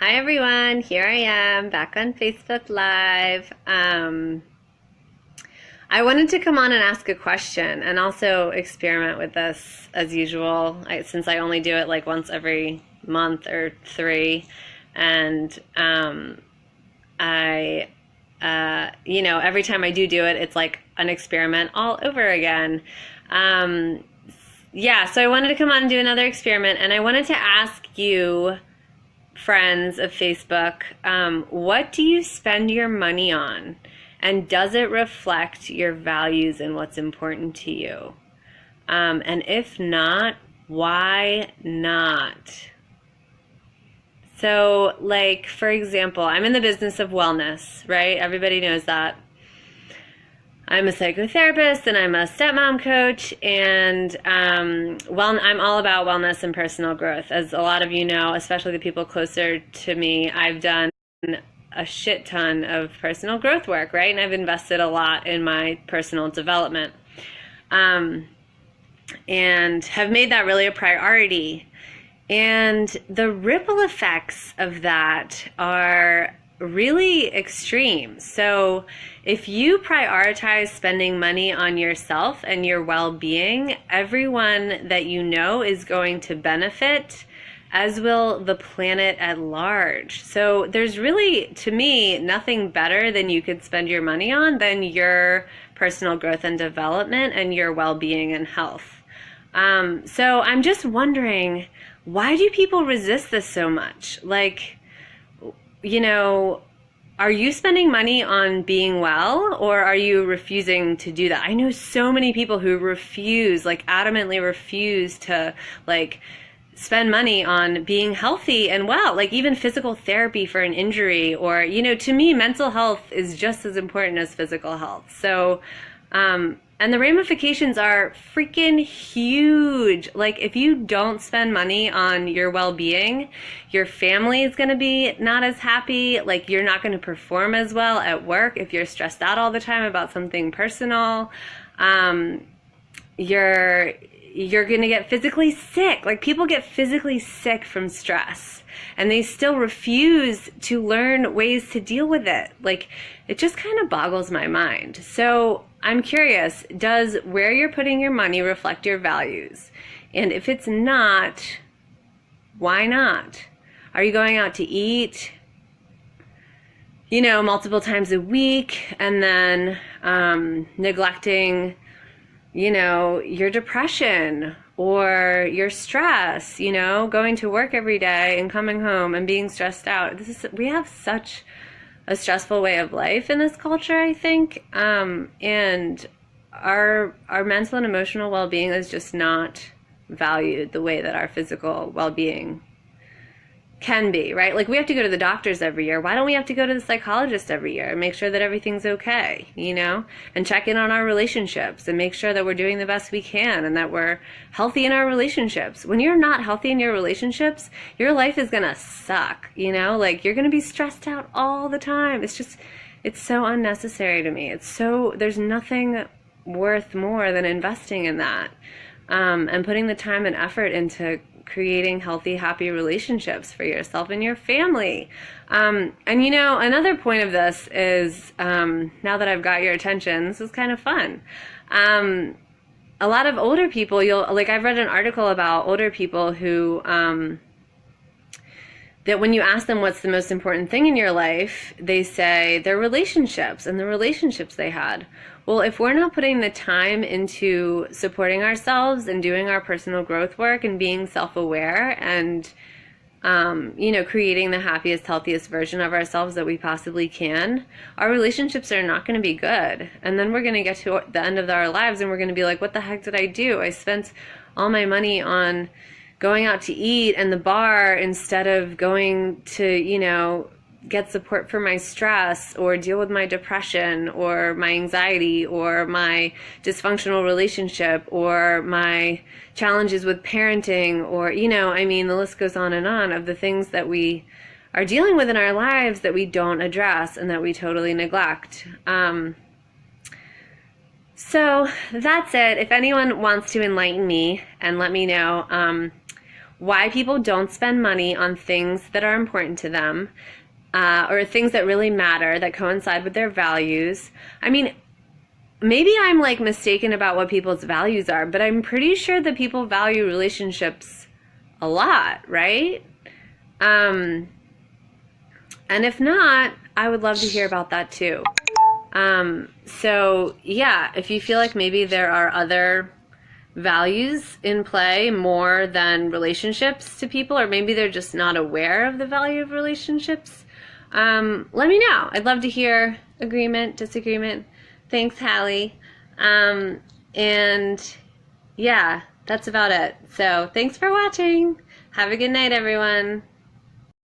Hi everyone, here I am back on Facebook Live. I wanted to come on and ask a question and also experiment with this as usual, since I only do it like once every month or three. And every time I do it, it's like an experiment all over again. Um, so I wanted to come on and do another experiment, and I wanted to ask you friends of Facebook, what do you spend your money on? And does it reflect your values and what's important to you? And if not, why not? So, like, for example, I'm in the business of wellness, right? Everybody knows that. I'm a psychotherapist and I'm a stepmom coach, and I'm all about wellness and personal growth. As a lot of you know, especially the people closer to me, I've done a shit ton of personal growth work, right? And I've invested a lot in my personal development, and have made that really a priority. And the ripple effects of that are really extreme. So, if you prioritize spending money on yourself and your well being, everyone that you know is going to benefit, as will the planet at large. So, there's really, to me, nothing better than you could spend your money on than your personal growth and development and your well being and health. So, I'm just wondering, why do people resist this so much? Like, you know, are you spending money on being well, or are you refusing to do that? I know so many people who refuse, like adamantly refuse to like spend money on being healthy and well, like even physical therapy for an injury, or, to me, mental health is just as important as physical health. So, and the ramifications are freaking huge. Like, if you don't spend money on your well-being, your family is going to be not as happy. Like, you're not going to perform as well at work if you're stressed out all the time about something personal. You're going to get physically sick. Like, people get physically sick from stress, and they still refuse to learn ways to deal with it. Like, it just kind of boggles my mind. So I'm curious, does where you're putting your money reflect your values? And if it's not, why not? Are you going out to eat, multiple times a week, and then neglecting, your depression or your stress, going to work every day and coming home and being stressed out? We have such a stressful way of life in this culture, I think, and our mental and emotional well-being is just not valued the way that our physical well-being can be, right? Like, we have to go to the doctors every year. Why don't we have to go to the psychologist every year and make sure that everything's okay, and check in on our relationships and make sure that we're doing the best we can and that we're healthy in our relationships? When you're not healthy in your relationships, your life is gonna suck, like, you're gonna be stressed out all the time. It's so unnecessary to me. There's nothing worth more than investing in that, and putting the time and effort into creating healthy, happy relationships for yourself and your family. And another point of this is, now that I've got your attention, this is kind of fun. A lot of older people, I've read an article about older people who, that when you ask them what's the most important thing in your life, they say their relationships and the relationships they had. Well, if we're not putting the time into supporting ourselves and doing our personal growth work and being self-aware and, creating the happiest, healthiest version of ourselves that we possibly can, our relationships are not going to be good. And then we're going to get to the end of our lives and we're going to be like, what the heck did I do? I spent all my money on going out to eat and the bar instead of going to, get support for my stress or deal with my depression or my anxiety or my dysfunctional relationship or my challenges with parenting, or, the list goes on of the things that we are dealing with in our lives that we don't address and that we totally neglect. So that's it. If anyone wants to enlighten me and let me know, why people don't spend money on things that are important to them, or things that really matter, that coincide with their values. I mean, maybe I'm like mistaken about what people's values are, but I'm pretty sure that people value relationships a lot, right? And if not, I would love to hear about that too. So yeah, if you feel like maybe there are other values in play more than relationships to people, or maybe they're just not aware of the value of relationships, let me know. I'd love to hear agreement, disagreement. Thanks, Hallie. And yeah, that's about it. So thanks for watching. Have a good night, everyone.